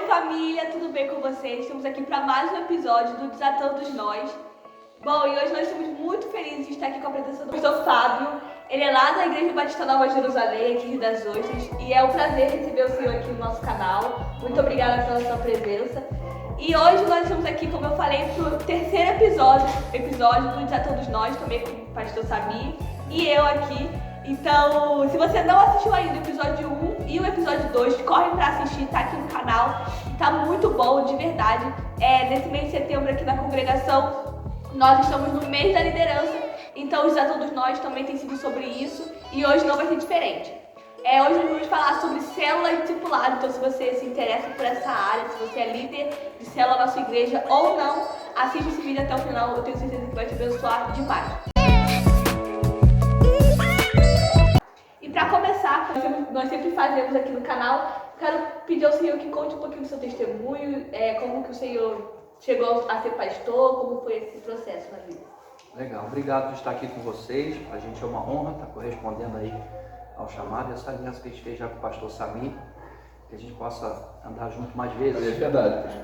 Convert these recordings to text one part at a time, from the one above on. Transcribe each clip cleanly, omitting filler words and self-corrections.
Oi família, tudo bem com vocês? Estamos aqui para mais um episódio do Desatando os Nós. Bom, e hoje nós estamos muito felizes de estar aqui com a presença do pastor Fábio. Ele é lá da Igreja Batista Nova Jerusalém, aqui em Rio das Ostras, e é um prazer receber o senhor aqui no nosso canal. Muito obrigada pela sua presença. E hoje nós estamos aqui, como eu falei, para o terceiro episódio do Desatando os Nós, também com o pastor Samir e eu aqui. Então, se você não assistiu ainda o episódio 1 e o episódio 2, corre pra assistir, tá aqui no canal. Tá muito bom, de verdade. Nesse mês de setembro aqui na congregação, nós estamos no mês da liderança. Então, os Desatando Nós também tem sido sobre isso. E hoje não vai ser diferente. Hoje nós vamos falar sobre célula e discipulado. Então, se você se interessa por essa área, se você é líder de célula na sua igreja ou não, assiste esse vídeo até o final. Eu tenho certeza que vai te abençoar demais. Para começar, nós sempre fazemos aqui no canal, quero pedir ao Senhor que conte um pouquinho do seu testemunho, como que o Senhor chegou a ser pastor, como foi esse processo na vida. Legal, obrigado por estar aqui com vocês. A gente é uma honra estar correspondendo aí ao chamado e essa aliança que a gente fez já com o pastor Samir, que a gente possa andar junto mais vezes. É verdade.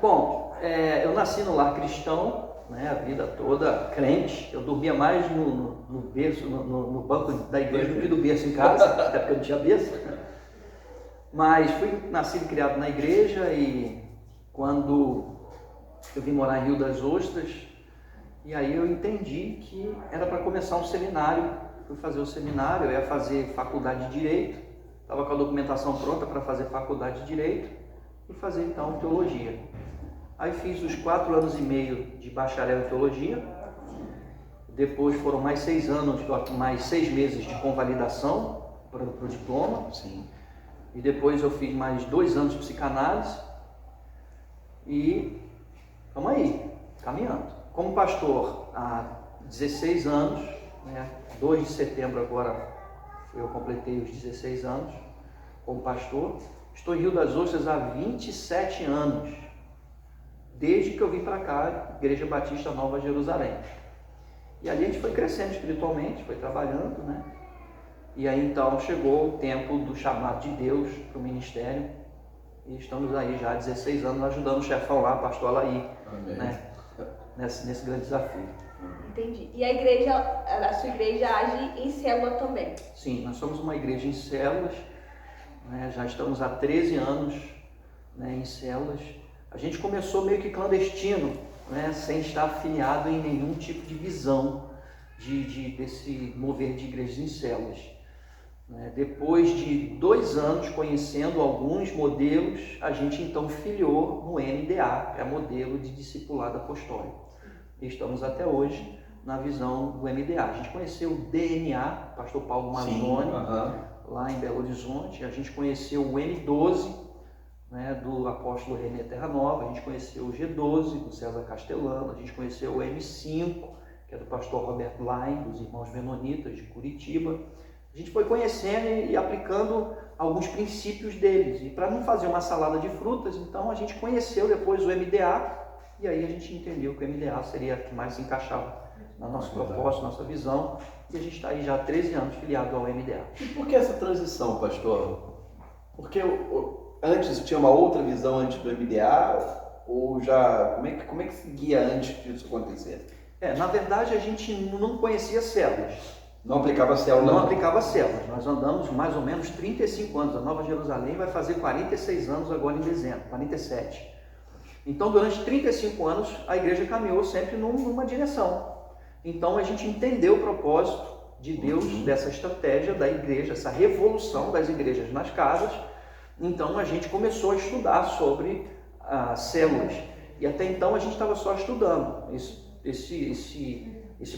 Bom, eu nasci no lar cristão, né, a vida toda crente. Eu dormia mais no berço, no banco da igreja do que do berço em casa, até porque eu não tinha berço. Mas fui nascido e criado na igreja, e quando eu vim morar em Rio das Ostras, e aí eu entendi que era para começar um seminário. Fui fazer o seminário, eu ia fazer faculdade de Direito, estava com a documentação pronta para fazer faculdade de Direito e fazer então teologia. Aí fiz os 4 anos e meio de bacharel em teologia, depois foram mais 6 anos, mais 6 meses de convalidação para o diploma. Sim. E depois eu fiz mais 2 anos de psicanálise e estamos aí, caminhando. Como pastor há 16 anos, né, 2 de setembro agora eu completei os 16 anos como pastor. Estou em Rio das Ostras há 27 anos. Desde que eu vim para cá, Igreja Batista Nova Jerusalém. E ali a gente foi crescendo espiritualmente, foi trabalhando, né? E aí então chegou o tempo do chamado de Deus para o ministério. E estamos aí já há 16 anos ajudando o chefão lá, pastor Alaí, né? Nesse grande desafio. Entendi. E a sua igreja age em célula também? Sim, nós somos uma igreja em células, né? Já estamos há 13 anos, né, em células. A gente começou meio que clandestino, né, sem estar afiliado em nenhum tipo de visão desse mover de igrejas em células. Depois de 2 anos conhecendo alguns modelos, a gente então filiou no MDA, que é modelo de discipulado apostólico. E estamos até hoje na visão do MDA. A gente conheceu o DNA, pastor Paulo Mazzoni, lá em Belo Horizonte. A gente conheceu o M12, né, do apóstolo René Terra Nova. A gente conheceu o G12 do César Castellano. A gente conheceu o M5, que é do pastor Roberto Lain, dos irmãos Menonitas de Curitiba. A gente foi conhecendo e aplicando alguns princípios deles. E para não fazer uma salada de frutas, então a gente conheceu depois o MDA, e aí a gente entendeu que o MDA seria a que mais se encaixava no nosso propósito, nossa visão, e a gente está aí já há 13 anos filiado ao MDA. E por que essa transição, pastor? Porque antes tinha uma outra visão antes do MDA, ou já... Como é que seguia antes disso acontecer? Na verdade a gente não conhecia células. Não aplicava célula? Não aplicava células. Nós andamos mais ou menos 35 anos. A Nova Jerusalém vai fazer 46 anos agora em dezembro, 47. Então, durante 35 anos, a igreja caminhou sempre numa direção. Então, a gente entendeu o propósito de Deus dessa estratégia da igreja, essa revolução das igrejas nas casas. Então, a gente começou a estudar sobre células. E até então, a gente estava só estudando esse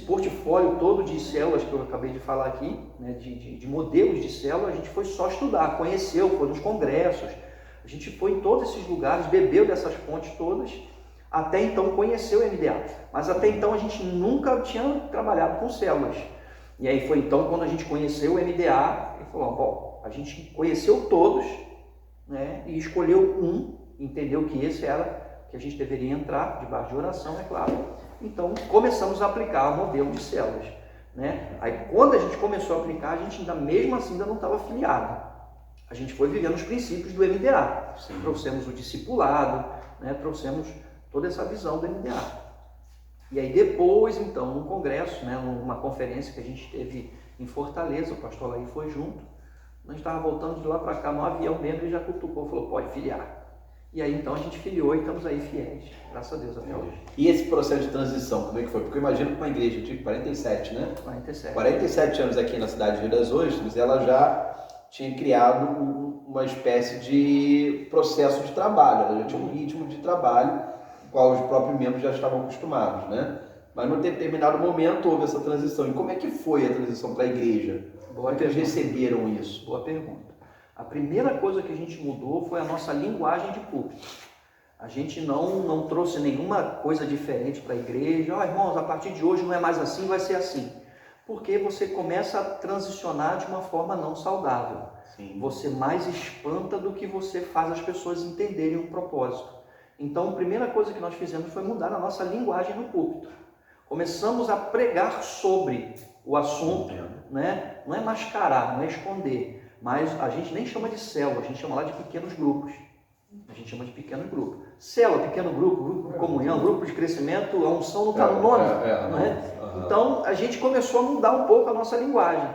portfólio todo de células que eu acabei de falar aqui, né, de modelos de célula. A gente foi só estudar, conheceu, foi nos congressos, a gente foi em todos esses lugares, bebeu dessas fontes todas, até então conheceu o MDA. Mas até então a gente nunca tinha trabalhado com células. E aí foi então quando a gente conheceu o MDA e falou, bom, a gente conheceu todos, né, e escolheu um, entendeu que esse era que a gente deveria entrar, debaixo de oração, é claro. Então, começamos a aplicar o modelo de células, né? Aí, quando a gente começou a aplicar, a gente mesmo assim ainda não estava afiliado. A gente foi vivendo os princípios do MDA. Sim. trouxemos o discipulado, né? Trouxemos toda essa visão do MDA. E aí depois, então, num congresso, né? Numa conferência que a gente teve em Fortaleza, o pastor Laí foi junto, nós estávamos voltando de lá para cá no avião mesmo, ele já cutucou, falou, pode filiar. E aí então a gente filiou e estamos aí fiéis, graças a Deus, até hoje. E esse processo de transição, como é que foi? Porque eu imagino que uma igreja de 47, né? 47. 47 anos aqui na cidade de Rio das Ostras, ela já tinha criado uma espécie de processo de trabalho, ela já tinha um ritmo de trabalho, com o qual os próprios membros já estavam acostumados, né? Mas num determinado momento houve essa transição. E como é que foi a transição para a igreja? Como é que eles receberam isso? Boa pergunta. A primeira coisa que a gente mudou foi a nossa linguagem de púlpito. A gente não trouxe nenhuma coisa diferente para a igreja. Irmãos, a partir de hoje não é mais assim, vai ser assim. Porque você começa a transicionar de uma forma não saudável. Sim. Você mais espanta do que você faz as pessoas entenderem o propósito. Então, a primeira coisa que nós fizemos foi mudar a nossa linguagem no púlpito. Começamos a pregar sobre o assunto, né? Não é mascarar, não é esconder. Mas a gente nem chama de célula, a gente chama lá de pequenos grupos. A gente chama de pequenos grupos. Célula, pequeno grupo, grupo de comunhão, grupo de crescimento, a unção não está no nome. Não é? Então a gente começou a mudar um pouco a nossa linguagem.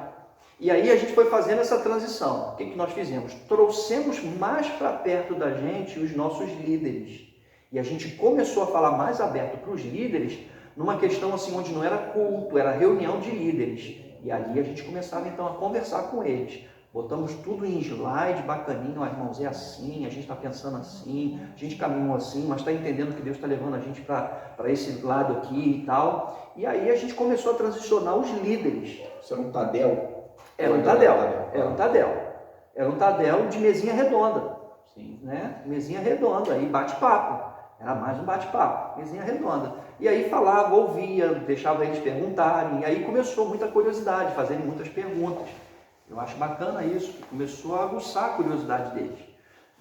E aí a gente foi fazendo essa transição. O que nós fizemos? Trouxemos mais para perto da gente os nossos líderes. E a gente começou a falar mais aberto para os líderes, numa questão assim onde não era culto, era reunião de líderes. E ali a gente começava então a conversar com eles. Botamos tudo em slide, bacaninho, irmãos, é assim, a gente está pensando assim, a gente caminhou assim, mas está entendendo que Deus está levando a gente para esse lado aqui e tal. E aí a gente começou a transicionar os líderes. Isso era um Tadel? Era um Tadel de mesinha redonda. Sim. Né? Mesinha redonda, aí bate-papo. Era mais um bate-papo, mesinha redonda. E aí falava, ouvia, deixava eles perguntarem, e aí começou muita curiosidade, fazerem muitas perguntas. Eu acho bacana isso, que começou a aguçar a curiosidade deles.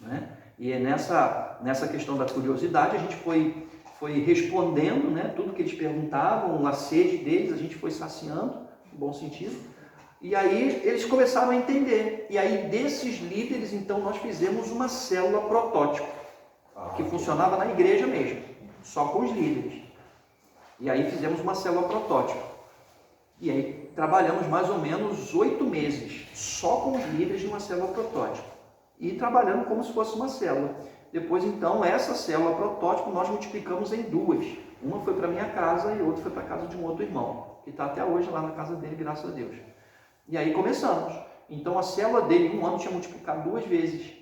Né? E nessa questão da curiosidade, a gente foi respondendo, né, tudo que eles perguntavam, a sede deles, a gente foi saciando, no bom sentido. E aí eles começaram a entender. E aí desses líderes, então, nós fizemos uma célula protótipo, que funcionava na igreja mesmo, só com os líderes. E aí fizemos uma célula protótipo. E aí trabalhamos mais ou menos 8 meses, só com os líderes de uma célula protótipo. E trabalhando como se fosse uma célula. Depois, então, essa célula protótipo nós multiplicamos em 2. Uma foi para minha casa e outra foi para a casa de um outro irmão, que está até hoje lá na casa dele, graças a Deus. E aí começamos. Então a célula dele em um ano tinha multiplicado 2 vezes.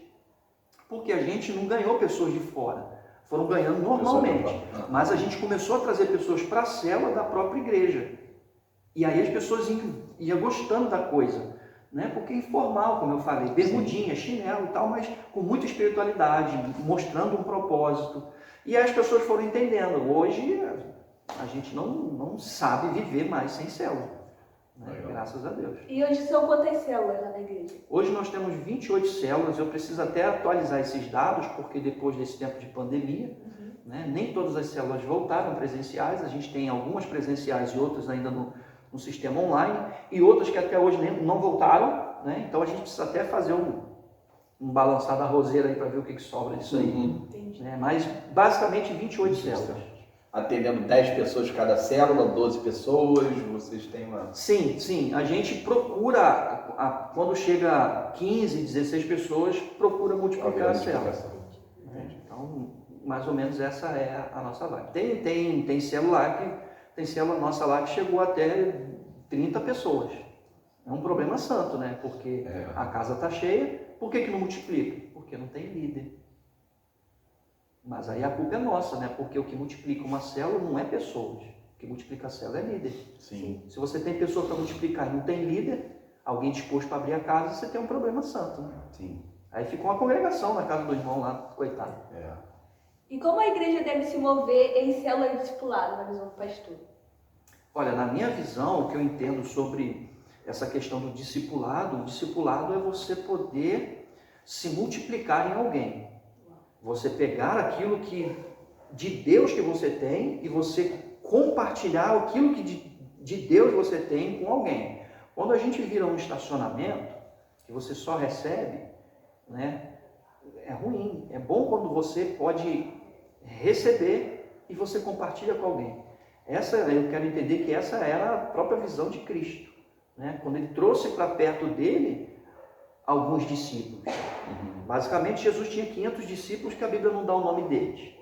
Porque a gente não ganhou pessoas de fora. Foram ganhando normalmente. Mas a gente começou a trazer pessoas para a célula da própria igreja. E aí as pessoas iam gostando da coisa, né? Porque é informal, como eu falei, bermudinha, chinelo e tal, mas com muita espiritualidade, mostrando um propósito. E aí as pessoas foram entendendo. Hoje a gente não sabe viver mais sem célula, né? Graças a Deus. E hoje são quantas células lá na igreja? Hoje nós temos 28 células, eu preciso até atualizar esses dados, porque depois desse tempo de pandemia, né, nem todas as células voltaram presenciais, a gente tem algumas presenciais e outras ainda no sistema online, e outras que até hoje não voltaram, né? Então a gente precisa até fazer um balançar da roseira aí para ver o que sobra disso aí. Né? Mas basicamente 28 células. Atendendo 10 pessoas cada célula, 12 pessoas, vocês têm uma... Sim, a gente procura, quando chega 15, 16 pessoas, procura multiplicar a célula. Então, mais ou menos essa é a nossa vibe. Tem célula nossa lá que chegou até 30 pessoas. É um problema santo, né? Porque a casa está cheia. Por que não multiplica? Porque não tem líder. Mas aí a culpa é nossa, né? Porque o que multiplica uma célula não é pessoas. O que multiplica a célula é líder. Sim. Se você tem pessoa para multiplicar e não tem líder, alguém disposto para abrir a casa, você tem um problema santo, né? Sim. Aí fica uma congregação na casa do irmão lá, coitado. E como a igreja deve se mover em célula de discipulado, na visão do pastor? Olha, na minha visão, o que eu entendo sobre essa questão do discipulado, o discipulado é você poder se multiplicar em alguém. Você pegar aquilo de Deus que você tem e você compartilhar aquilo que de Deus você tem com alguém. Quando a gente vira um estacionamento, que você só recebe, né? é ruim. É bom quando você pode receber e você compartilha com alguém. Eu quero entender que essa era a própria visão de Cristo, né? Quando ele trouxe para perto dele alguns discípulos. Basicamente, Jesus tinha 500 discípulos que a Bíblia não dá o nome deles.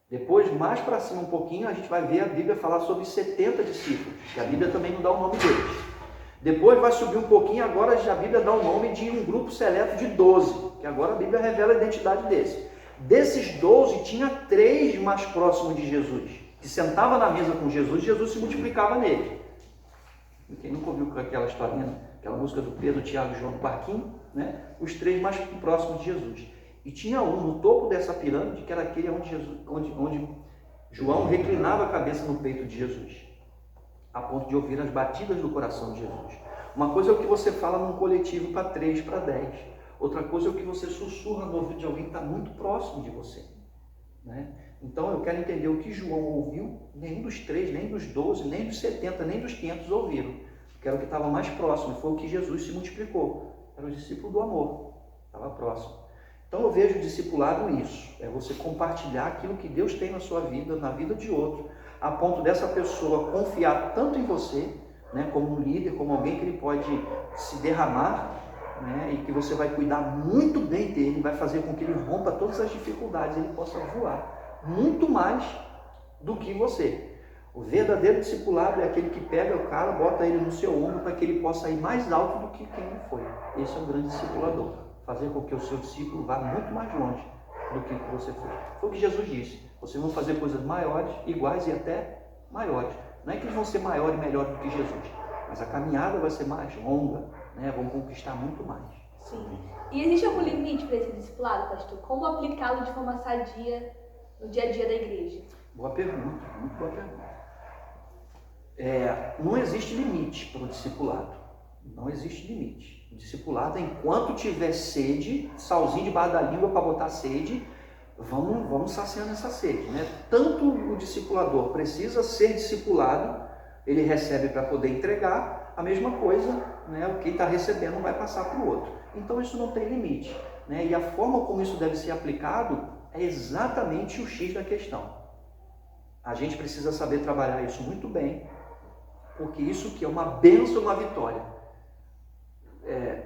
Depois, mais para cima um pouquinho, a gente vai ver a Bíblia falar sobre 70 discípulos, que a Bíblia também não dá o nome deles. Depois vai subir um pouquinho, agora a Bíblia dá o nome de um grupo seleto de 12, que agora a Bíblia revela a identidade desse. Desses 12, tinha 3 mais próximos de Jesus, que sentava na mesa com Jesus e Jesus se multiplicava nele. Quem nunca ouviu aquela historinha, aquela música do Pedro, Tiago e João do Parquinho, né? Os 3 mais próximos de Jesus. E tinha um no topo dessa pirâmide, que era aquele onde João reclinava a cabeça no peito de Jesus, a ponto de ouvir as batidas do coração de Jesus. Uma coisa é o que você fala num coletivo para 3, para 10. Outra coisa é o que você sussurra no ouvido de alguém que está muito próximo de você, né? Então eu quero entender o que João ouviu. Nenhum dos 3, nem dos 12, nem dos 70, nem dos 500 ouviram. Eu quero o que estava mais próximo. Foi o que Jesus se multiplicou. Era o discípulo do amor. Estava próximo. Então eu vejo o discipulado isso. É você compartilhar aquilo que Deus tem na sua vida, na vida de outro, a ponto dessa pessoa confiar tanto em você, né, como um líder, como alguém que ele pode se derramar, né, e que você vai cuidar muito bem dele, vai fazer com que ele rompa todas as dificuldades, ele possa voar muito mais do que você. O verdadeiro discipulado é aquele que pega o cara, bota ele no seu ombro para que ele possa ir mais alto do que quem ele foi. Esse é um grande discipulador. Fazer com que o seu discípulo vá muito mais longe do que você foi. Foi o que Jesus disse. Vocês vão fazer coisas maiores, iguais e até maiores. Não é que eles vão ser maiores e melhores do que Jesus, mas a caminhada vai ser mais longa, né? Vão conquistar muito mais. Sim. E existe algum limite para esse discipulado, pastor? Como aplicá-lo de forma sadia no dia a dia da igreja? Boa pergunta, muito boa pergunta. Não existe limite para o discipulado. Não existe limite. O discipulado, enquanto tiver sede, salzinho debaixo da língua para botar sede, vamos saciando essa sede, né? Tanto o discipulador precisa ser discipulado, ele recebe para poder entregar, a mesma coisa, né? O que está recebendo vai passar para o outro. Então isso não tem limite, né? E a forma como isso deve ser aplicado é exatamente o X da questão. A gente precisa saber trabalhar isso muito bem, porque isso que é uma bênção, uma vitória.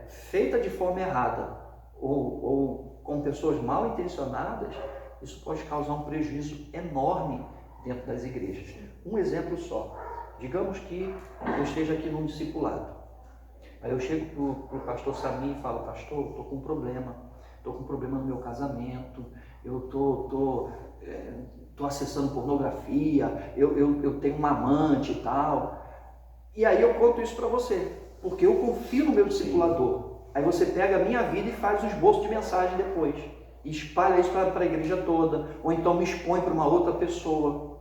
Feita de forma errada ou com pessoas mal intencionadas, isso pode causar um prejuízo enorme dentro das igrejas. Um exemplo só. Digamos que eu esteja aqui num discipulado. Aí eu chego para o pastor Samir e falo: pastor, estou com um problema. Estou com um problema no meu casamento. Eu estou acessando pornografia. Eu tenho uma amante e tal. E aí eu conto isso para você, porque eu confio no meu discipulador. Aí você pega a minha vida e faz um esboço de mensagem depois. E espalha isso para a igreja toda. Ou então me expõe para uma outra pessoa.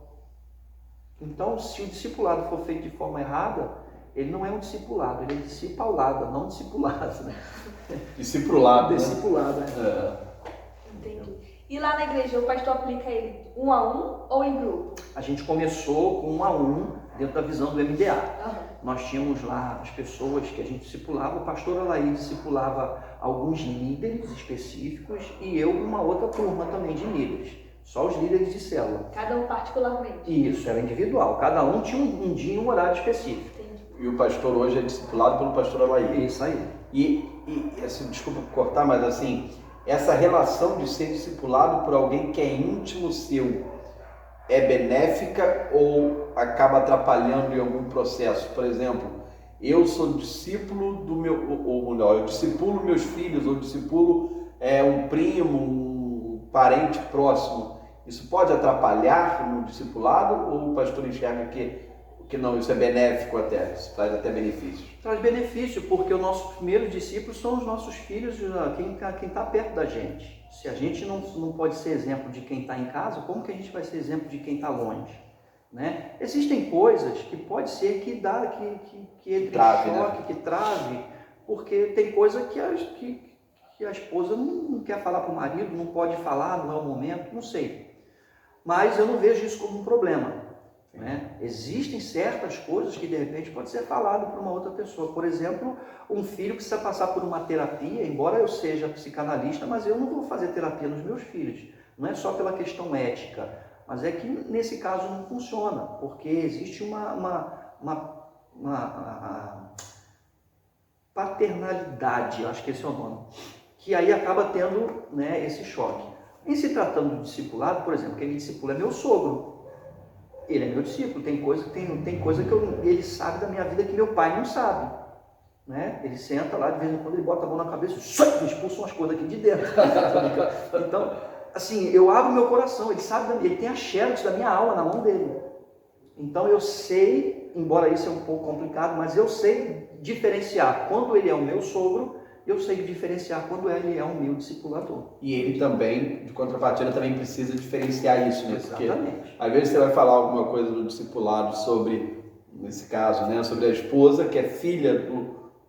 Então, se o discipulado for feito de forma errada, ele não é um discipulado, ele é discipulado, não discipulado, né? Discipulado. Discipulado, né? Entendi. E lá na igreja, o pastor aplica ele 1 a 1 ou em grupo? A gente começou com 1 a 1 dentro da visão do MDA. Uhum. Nós tínhamos lá as pessoas que a gente discipulava, o pastor Alaí discipulava alguns líderes específicos e eu uma outra turma também de líderes, só os líderes de célula. Cada um particularmente? Isso, era individual, cada um tinha um dia e um horário específico. Entendi. E o pastor hoje é discipulado pelo pastor Alaí. Isso aí. E assim, desculpa cortar, mas assim, essa relação de ser discipulado por alguém que é íntimo seu, é benéfica ou acaba atrapalhando em algum processo? Por exemplo, eu sou discípulo do meu, ou melhor, eu discipulo meus filhos, ou discipulo um primo, um parente próximo. Isso pode atrapalhar no discipulado ou o pastor enxerga que não, isso é benéfico até, isso traz até benefícios? Traz benefício, porque os nossos primeiros discípulos são os nossos filhos, quem está perto da gente. Se a gente não pode ser exemplo de quem está em casa, como que a gente vai ser exemplo de quem está longe? Né? Existem coisas que pode ser que entre trave, em choque, né? que trave, porque tem coisa que a esposa não quer falar para o marido, não pode falar, não é o momento, não sei. Mas eu não vejo isso como um problema. Né? Existem certas coisas que de repente pode ser falado para uma outra pessoa. Por exemplo, um filho precisa passar por uma terapia, embora eu seja psicanalista, mas eu não vou fazer terapia nos meus filhos. Não é só pela questão ética, mas é que nesse caso não funciona, porque existe uma paternalidade, acho que esse é o nome, que aí acaba tendo, né, esse choque. Em se tratando do discipulado, por exemplo, quem me discipula é meu sogro. Ele é meu discípulo, tem coisa que ele sabe da minha vida que meu pai não sabe. Né? Ele senta lá, de vez em quando ele bota a mão na cabeça e expulsa umas coisas aqui de dentro. Então, assim, eu abro meu coração, ele tem a xerox da minha alma na mão dele. Então eu sei, embora isso é um pouco complicado, mas eu sei diferenciar quando ele é o meu sogro, eu sei diferenciar quando ele é o meu discipulador. E ele também, de contrapartida, também precisa diferenciar isso, né? Exatamente. Porque às vezes você vai falar alguma coisa do discipulado sobre, nesse caso, né, sobre a esposa que é filha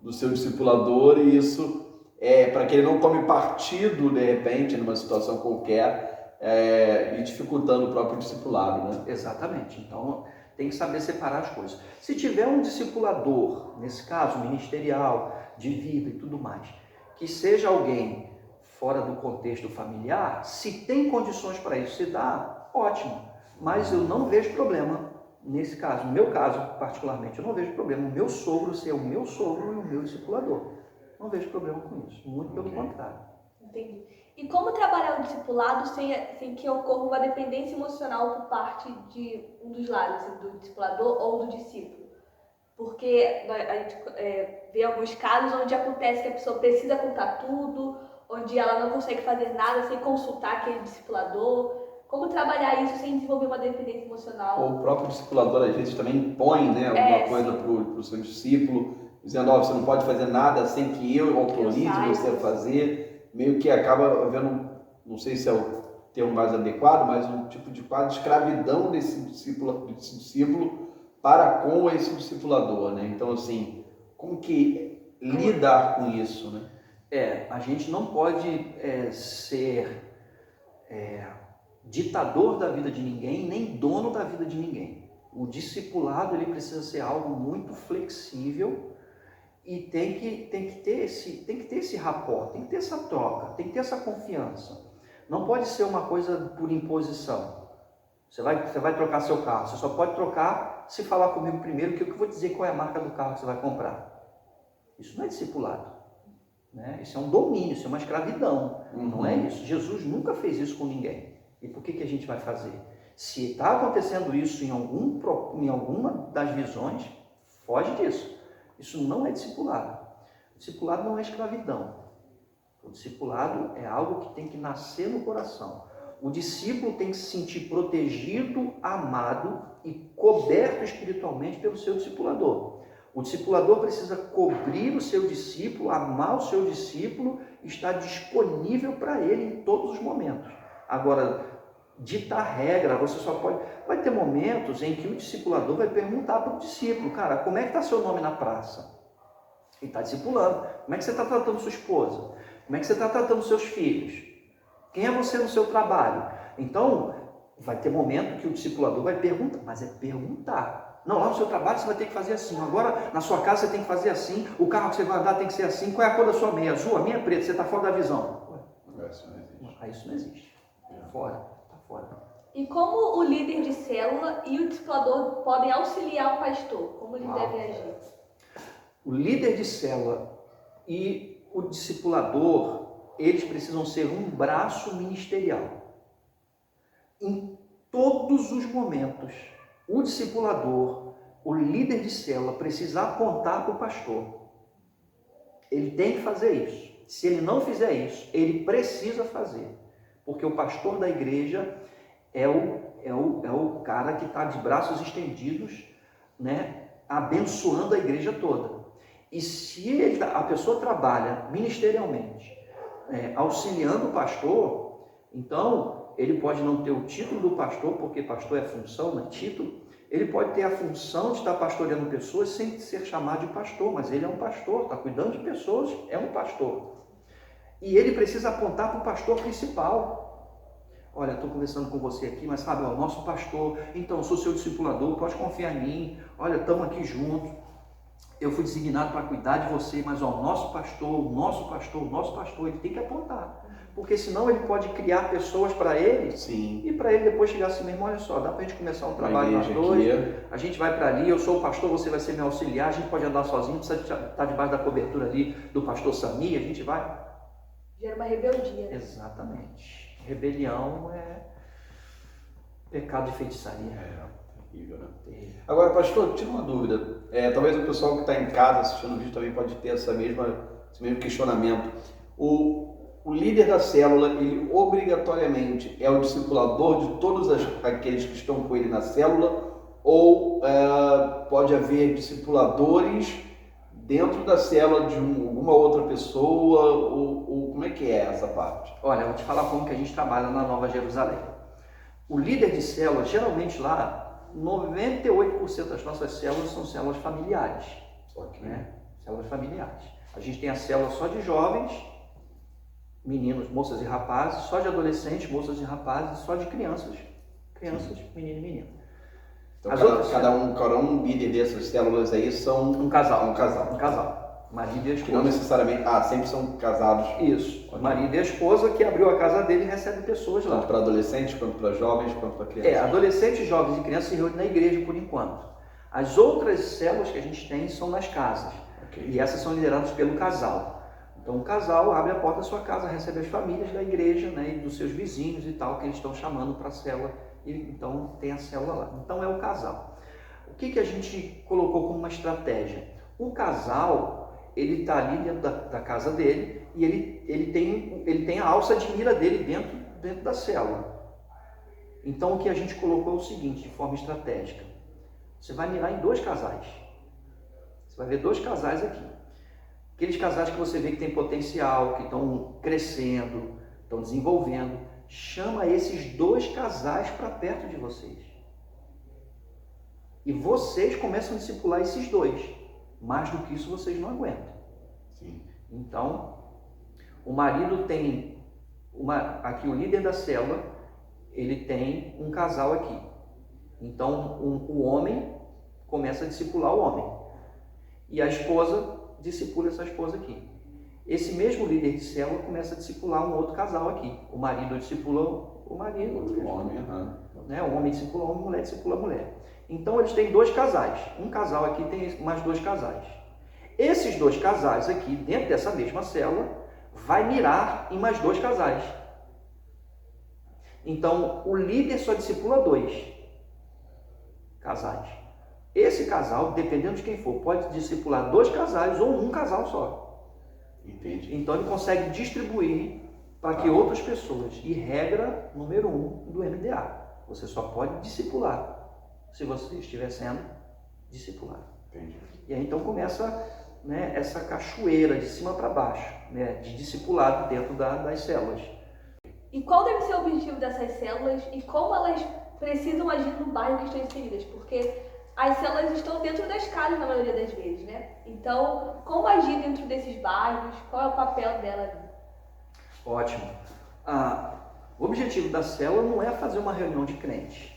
do seu discipulador, e isso é para que ele não tome partido, de repente, numa situação qualquer, e dificultando o próprio discipulado, né? Exatamente. Então, tem que saber separar as coisas. Se tiver um discipulador, nesse caso, ministerial, de vida e tudo mais, que seja alguém fora do contexto familiar, se tem condições para isso se dá, ótimo. Mas eu não vejo problema nesse caso. No meu caso, particularmente, eu não vejo problema o meu sogro ser o meu sogro e o meu discipulador. Não vejo problema com isso. Muito pelo contrário. Entendi. E como trabalhar o discipulado sem que ocorra uma dependência emocional por parte de um dos lados, do discipulador ou do discípulo? Porque a gente vê alguns casos onde acontece que a pessoa precisa contar tudo, onde ela não consegue fazer nada sem consultar aquele discipulador. Como trabalhar isso sem desenvolver uma dependência emocional? Ou o próprio discipulador, às vezes, também impõe, né, alguma coisa para o seu discípulo, dizendo, você não pode fazer nada sem que eu autorize você a fazer. Meio que acaba havendo, não sei se é o termo mais adequado, mas um tipo de quase escravidão desse discípulo para com esse discipulador, né? Então, assim, como que lidar com isso, né? A gente não pode ser ditador da vida de ninguém, nem dono da vida de ninguém. O discipulado, ele precisa ser algo muito flexível e tem que ter esse rapport, tem que ter essa troca, tem que ter essa confiança. Não pode ser uma coisa por imposição. Você vai trocar seu carro, você só pode trocar se falar comigo primeiro, que eu vou dizer qual é a marca do carro que você vai comprar. Isso não é discipulado. Né? Isso é um domínio, isso é uma escravidão. Não é isso. Jesus nunca fez isso com ninguém. E por que a gente vai fazer? Se está acontecendo isso em alguma das visões, foge disso. Isso não é discipulado. O discipulado não é escravidão. O discipulado é algo que tem que nascer no coração. O discípulo tem que se sentir protegido, amado e coberto espiritualmente pelo seu discipulador. O discipulador precisa cobrir o seu discípulo, amar o seu discípulo, estar disponível para ele em todos os momentos. Agora, ditar regra, você só pode... Vai ter momentos em que o discipulador vai perguntar para o discípulo, cara, como é que está seu nome na praça? Ele está discipulando. Como é que você está tratando sua esposa? Como é que você está tratando seus filhos? Quem é você no seu trabalho? Então, vai ter momento que o discipulador vai perguntar, mas é perguntar. Não, lá no seu trabalho você vai ter que fazer assim, agora na sua casa você tem que fazer assim, o carro que você vai andar tem que ser assim, qual é a cor da sua meia? Azul, a minha é preta, você está fora da visão. Isso não existe. Está fora. E como o líder de célula e o discipulador podem auxiliar o pastor? Como ele deve agir? O líder de célula e o discipulador, eles precisam ser um braço ministerial. Em todos os momentos, o discipulador, o líder de célula, precisa apontar para o pastor. Ele tem que fazer isso. Se ele não fizer isso, ele precisa fazer. Porque o pastor da igreja é o cara que está de braços estendidos, né, abençoando a igreja toda. E se a pessoa trabalha ministerialmente, auxiliando o pastor, então ele pode não ter o título do pastor, porque pastor é função, não é título. Ele pode ter a função de estar pastoreando pessoas sem ser chamado de pastor, mas ele é um pastor, está cuidando de pessoas, é um pastor. E ele precisa apontar para o pastor principal. olha, estou conversando com você aqui, mas sabe, o nosso pastor, então, eu sou seu discipulador, pode confiar em mim, olha, estamos aqui juntos, eu fui designado para cuidar de você, mas ó, o nosso pastor, ele tem que apontar, porque senão ele pode criar pessoas para ele, Sim. e para ele depois chegar assim mesmo, olha só, dá para a gente começar um trabalho nós dois, a gente vai para ali, eu sou o pastor, você vai ser meu auxiliar, a gente pode andar sozinho, não precisa estar debaixo da cobertura ali do pastor Sami, a gente vai. Gera uma rebeldia. Né? Exatamente. Rebelião é pecado de feitiçaria. Terrível, né? Agora, pastor, tira uma dúvida. Talvez o pessoal que está em casa assistindo o vídeo também pode ter esse mesmo questionamento. O líder da célula, ele obrigatoriamente é o discipulador de todos aqueles que estão com ele na célula, ou pode haver discipuladores dentro da célula de alguma outra pessoa, ou como é que é essa parte? Olha, eu vou te falar como que a gente trabalha na Nova Jerusalém. O líder de célula, geralmente lá, 98% das nossas células são células familiares. Okay. Né? Células familiares. A gente tem a célula só de jovens, meninos, moças e rapazes, só de adolescentes, moças e rapazes, só de crianças, menino e menina. Então, cada um líder dessas células aí são um casal. Um casal. Um casal. Marido e a esposa. Que não necessariamente... sempre são casados. Isso. O marido e a esposa que abriu a casa dele e recebe pessoas lá. Tanto para adolescentes, quanto para jovens, quanto para crianças. Adolescentes, jovens e crianças se reúnem na igreja por enquanto. As outras células que a gente tem são nas casas. Okay. E essas são lideradas pelo casal. Então o casal abre a porta da sua casa, recebe as famílias da igreja, né, e dos seus vizinhos e tal, que eles estão chamando para a célula. E então tem a célula lá. Então é o casal. O que a gente colocou como uma estratégia? O casal, ele está ali dentro da casa dele e ele tem a alça de mira dele dentro da célula. Então o que a gente colocou é o seguinte, de forma estratégica. Você vai mirar em 2 casais. Você vai ver 2 casais aqui. Aqueles casais que você vê que tem potencial, que estão crescendo, estão desenvolvendo. Chama esses 2 casais para perto de vocês. E vocês começam a discipular esses 2. Mais do que isso vocês não aguentam. Sim. Então, o marido tem aqui o líder da célula, ele tem um casal aqui. Então, o homem começa a discipular o homem. E a esposa discipula essa esposa aqui. Esse mesmo líder de célula começa a discipular um outro casal aqui. O marido discipula o marido. Outro homem, né? O homem discipula o homem, a mulher discipula a mulher. Então eles têm 2 casais. Um casal aqui tem mais 2 casais. Esses 2 casais aqui, dentro dessa mesma célula, vai mirar em mais 2 casais. Então o líder só discipula 2 casais. Esse casal, dependendo de quem for, pode discipular 2 casais ou um casal só. Entendi. Então ele consegue distribuir para que outras pessoas. E regra número 1 do MDA: você só pode discipular se você estiver sendo discipulado. Entendi. E aí então começa, né, essa cachoeira de cima para baixo, né, de discipulado dentro das células. E qual deve ser o objetivo dessas células e como elas precisam agir no bairro que estão inseridas? Porque as células estão dentro das casas na maioria das vezes, né? Então, como agir dentro desses bairros? Qual é o papel dela ali? Ótimo. O objetivo da célula não é fazer uma reunião de crentes.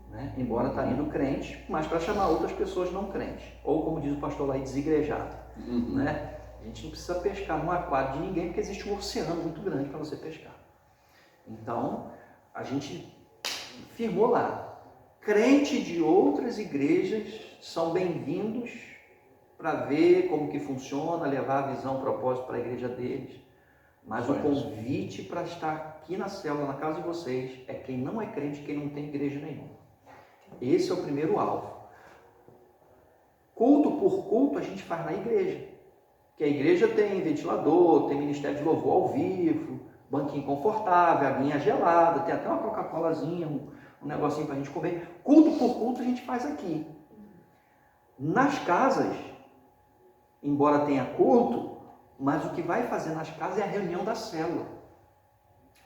Né? Embora está indo crente, mas para chamar outras pessoas não crentes. Ou, como diz o pastor lá, desigrejados. Né? A gente não precisa pescar no aquário de ninguém, porque existe um oceano muito grande para você pescar. Então, a gente firmou lá. Crente de outras igrejas são bem-vindos para ver como que funciona, levar a visão, o propósito para a igreja deles. Mas o convite para estar aqui na célula, na casa de vocês, é quem não é crente, quem não tem igreja nenhuma. Esse é o primeiro alvo. Culto por culto a gente faz na igreja. Que a igreja tem ventilador, tem ministério de louvor ao vivo, banquinho confortável, aguinha gelada, tem até uma Coca-Colazinha, um negocinho para a gente comer. Culto por culto a gente faz aqui. Nas casas, embora tenha culto, mas o que vai fazer nas casas é a reunião da célula.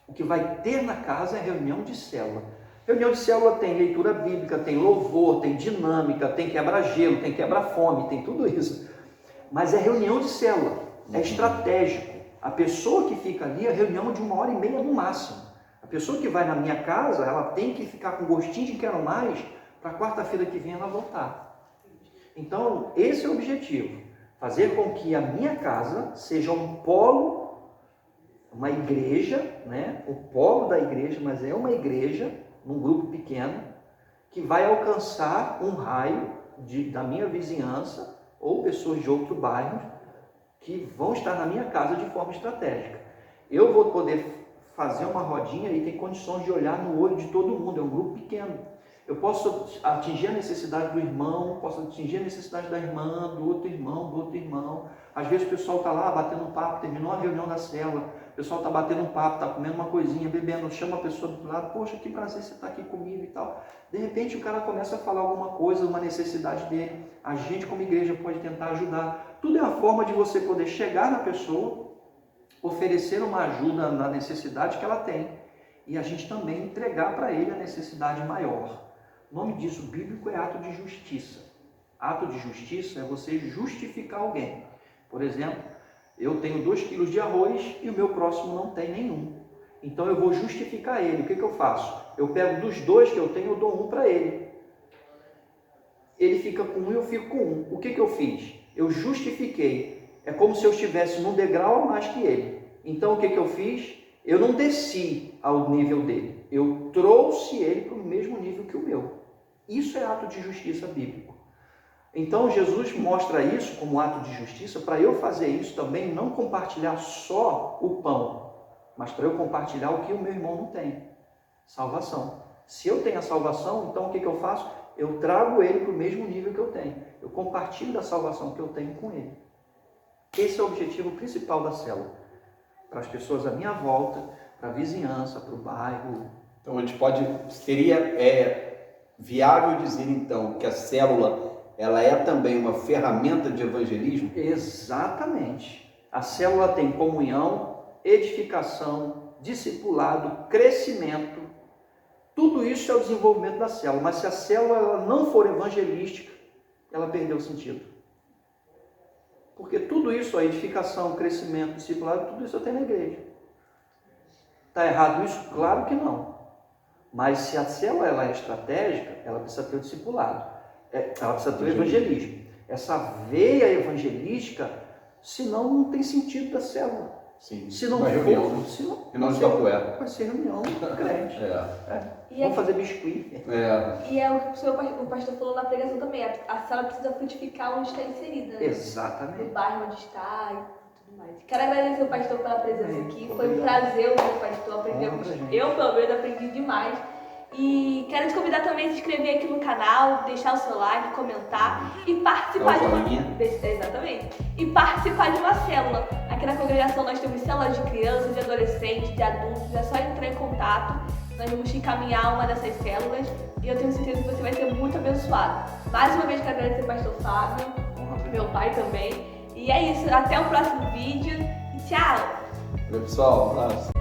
O que vai ter na casa é a reunião de célula. Reunião de célula tem leitura bíblica, tem louvor, tem dinâmica, tem quebra-gelo, tem quebra-fome, tem tudo isso. Mas é reunião de célula, é estratégico. A pessoa que fica ali, a reunião de 1h30 no máximo. A pessoa que vai na minha casa, ela tem que ficar com gostinho de quero mais para quarta-feira que vem ela voltar. Então, esse é o objetivo. Fazer com que a minha casa seja um polo, uma igreja, né? O polo da igreja, mas é uma igreja, num grupo pequeno, que vai alcançar um raio da minha vizinhança ou pessoas de outro bairro que vão estar na minha casa de forma estratégica. Eu vou poder fazer uma rodinha e ter condições de olhar no olho de todo mundo, é um grupo pequeno. Eu posso atingir a necessidade do irmão, posso atingir a necessidade da irmã, do outro irmão. Às vezes o pessoal está lá batendo um papo, terminou a reunião da célula, o pessoal está batendo um papo, está comendo uma coisinha, bebendo, chama a pessoa do lado, poxa, que prazer você está aqui comigo e tal. De repente o cara começa a falar alguma coisa, uma necessidade dele. A gente como igreja pode tentar ajudar. Tudo é a forma de você poder chegar na pessoa, oferecer uma ajuda na necessidade que ela tem e a gente também entregar para ele a necessidade maior. O nome disso bíblico é ato de justiça. Ato de justiça é você justificar alguém. Por exemplo, eu tenho 2 quilos de arroz e o meu próximo não tem nenhum. Então eu vou justificar ele. O que eu faço? Eu pego dos 2 que eu tenho, eu dou 1 para ele. Ele fica com 1 e eu fico com 1. O que eu fiz? Eu justifiquei. É como se eu estivesse num degrau a mais que ele. Então o que eu fiz? Eu não desci ao nível dele. Eu trouxe ele para o mesmo nível que o meu. Isso é ato de justiça bíblico. Então Jesus mostra isso como ato de justiça para eu fazer isso também, não compartilhar só o pão, mas para eu compartilhar o que o meu irmão não tem. Salvação. Se eu tenho a salvação, então o que eu faço? Eu trago ele para o mesmo nível que eu tenho. Eu compartilho da salvação que eu tenho com ele. Esse é o objetivo principal da célula. Para as pessoas à minha volta, para a vizinhança, para o bairro. Então a gente seria viável dizer então que a célula ela é também uma ferramenta de evangelismo? Exatamente. A célula tem comunhão, edificação, discipulado, crescimento. Tudo isso é o desenvolvimento da célula. Mas se a célula ela não for evangelística, ela perdeu o sentido. Porque tudo isso, a edificação, crescimento, discipulado, tudo isso eu tenho na igreja. Está errado isso? Claro que não. Mas se a célula ela é estratégica, ela precisa ter o discipulado. Ela precisa ter o evangelismo. Essa veia evangelística, senão não tem sentido da célula. Sim. Se não uma reunião. Vai ser reunião crente. Vamos fazer biscuit. E é o que o pastor falou na pregação também. A célula precisa frutificar onde está inserida. Né? Exatamente. No bairro onde está e tudo mais. Quero agradecer o pastor pela presença aqui. Foi um prazer ouvir o pastor. Aprendemos. Eu, pelo menos, aprendi demais. E quero te convidar também a se inscrever aqui no canal, deixar o seu like, comentar e participar de uma... Exatamente. E participar de uma célula. Aqui na congregação nós temos células de crianças, de adolescentes, de adultos. É só entrar em contato. Nós vamos te encaminhar uma dessas células e eu tenho certeza que você vai ser muito abençoado. Mais uma vez quero agradecer ao pastor Fábio, meu pai também. E é isso, até o próximo vídeo e tchau! Oi, pessoal, um abraço.